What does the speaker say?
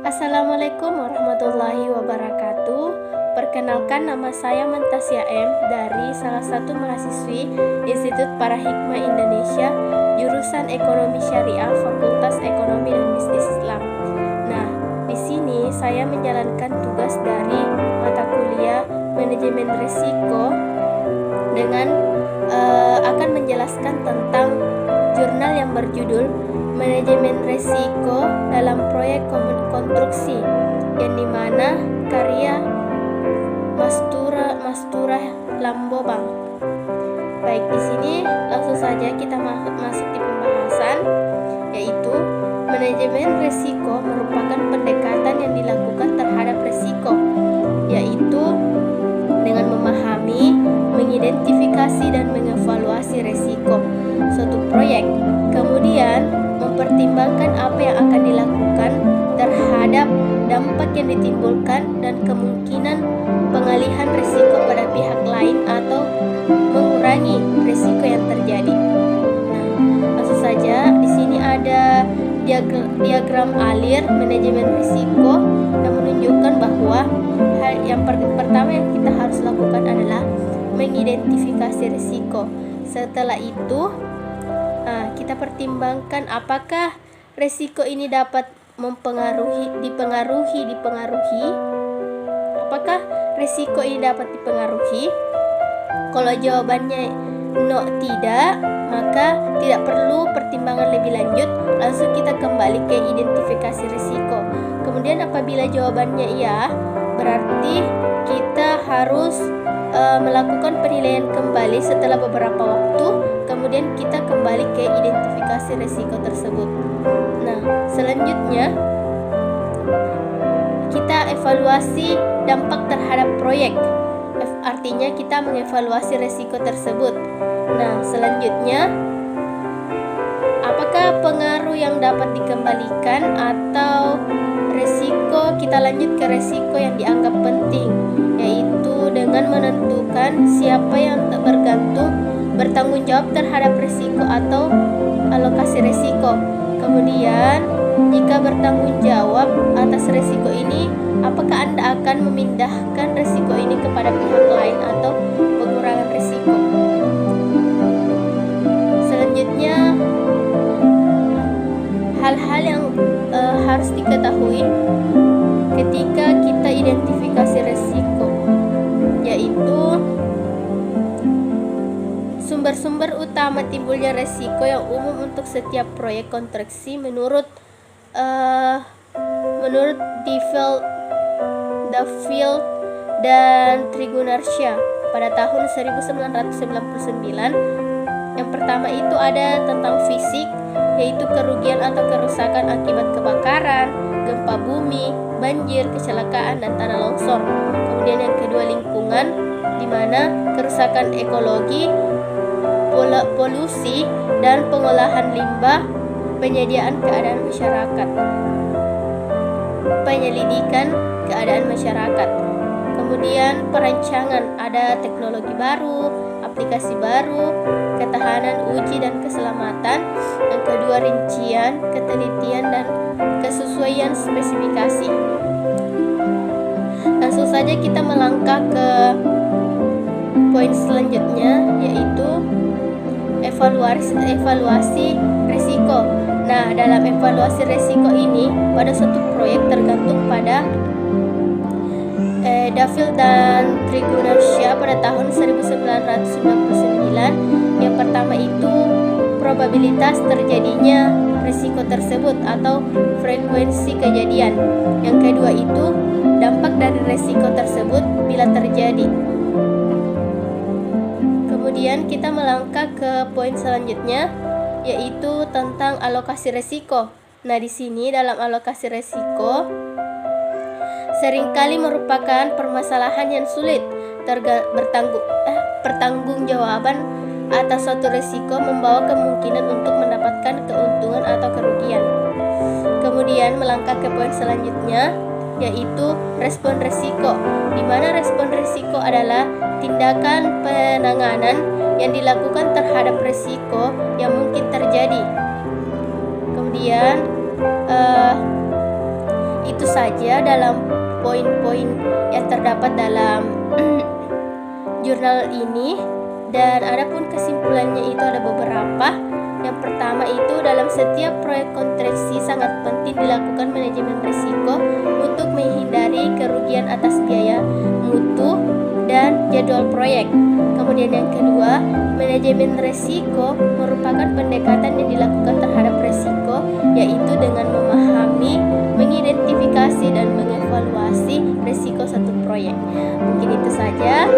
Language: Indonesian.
Assalamualaikum warahmatullahi wabarakatuh. Perkenalkan, nama saya Mantasya M dari salah satu mahasiswi Institut Parahikmah Indonesia, jurusan Ekonomi Syariah, Fakultas Ekonomi dan Bisnis Islam. Nah, di sini saya menjalankan tugas dari mata kuliah Manajemen Risiko dengan akan menjelaskan tentang jurnal yang berjudul Manajemen Risiko dalam Proyek Konstruksi, yang dimana karya Mastura Lambobang. Baik, di sini langsung saja kita masuk di pembahasan, yaitu manajemen risiko merupakan pendekatan yang dilakukan terhadap risiko, yaitu dengan memahami, mengidentifikasi dan mengevaluasi risiko suatu proyek, kemudian mempertimbangkan apa yang akan dilakukan terhadap dampak yang ditimbulkan dan kemungkinan pengalihan risiko pada pihak lain atau mengurangi risiko yang terjadi. Nah, langsung saja di sini ada diagram alir manajemen risiko yang menunjukkan bahwa hal yang pertama yang kita harus lakukan adalah mengidentifikasi risiko. Setelah itu kita pertimbangkan apakah risiko ini dapat dipengaruhi. Apakah risiko ini dapat dipengaruhi? Kalau jawabannya no, tidak, maka tidak perlu pertimbangan lebih lanjut, langsung kita kembali ke identifikasi risiko. Kemudian apabila jawabannya iya, berarti kita harus melakukan penilaian kembali setelah beberapa waktu, kemudian kita kembali ke identifikasi risiko tersebut. Nah, selanjutnya kita evaluasi dampak terhadap proyek. Artinya kita mengevaluasi risiko tersebut. Nah, selanjutnya apakah pengaruh yang dapat dikembalikan atau risiko, kita lanjut ke risiko yang dianggap penting, yaitu dengan menentukan siapa yang bertanggung jawab terhadap risiko atau alokasi risiko. Kemudian, jika bertanggung jawab atas risiko ini, apakah Anda akan memindahkan risiko ini kepada pihak lain atau pengurangan risiko? Selanjutnya, hal-hal yang harus diketahui ketika kita identifikasi risiko, yaitu sumber-sumber utama timbulnya risiko yang umum untuk setiap proyek konstruksi menurut Duffield dan Trigunarsya pada tahun 1999. Yang pertama itu ada tentang fisik, yaitu kerugian atau kerusakan akibat kebakaran, gempa bumi, banjir, kecelakaan, dan tanah longsor. Kemudian yang kedua lingkungan, di mana kerusakan ekologi, polusi, dan pengolahan limbah, penyediaan keadaan masyarakat, penyelidikan keadaan masyarakat. Kemudian perancangan, ada teknologi baru, aplikasi baru, ketahanan, uji dan keselamatan. Yang kedua rincian, ketelitian dan kesesuaian spesifikasi. Langsung saja kita melangkah ke poin selanjutnya, yaitu evaluasi risiko. Nah, dalam evaluasi risiko ini pada suatu proyek tergantung pada Duffield dan Trigunarsya pada tahun 1999. Yang pertama itu probabilitas terjadinya risiko tersebut atau frekuensi kejadian. Yang kedua itu dampak dari risiko tersebut bila terjadi. Kemudian kita melangkah ke poin selanjutnya, yaitu tentang alokasi risiko. Nah, di sini dalam alokasi risiko seringkali merupakan permasalahan yang sulit. Pertanggungjawaban atas suatu risiko membawa kemungkinan untuk mendapatkan keuntungan atau kerugian. Kemudian melangkah ke poin selanjutnya, yaitu respon risiko, di mana respon risiko adalah tindakan penanganan yang dilakukan terhadap risiko yang mungkin terjadi. Kemudian itu saja dalam poin-poin yang terdapat dalam jurnal ini, dan adapun kesimpulannya itu ada beberapa. Yang pertama itu, dalam setiap proyek konstruksi sangat penting dilakukan manajemen risiko untuk menghindari kerugian atas biaya, mutu, dan jadwal proyek. Kemudian yang kedua, manajemen risiko merupakan pendekatan yang dilakukan terhadap risiko, yaitu dengan memahami, mengidentifikasi, dan mengevaluasi risiko satu proyek. Mungkin itu saja.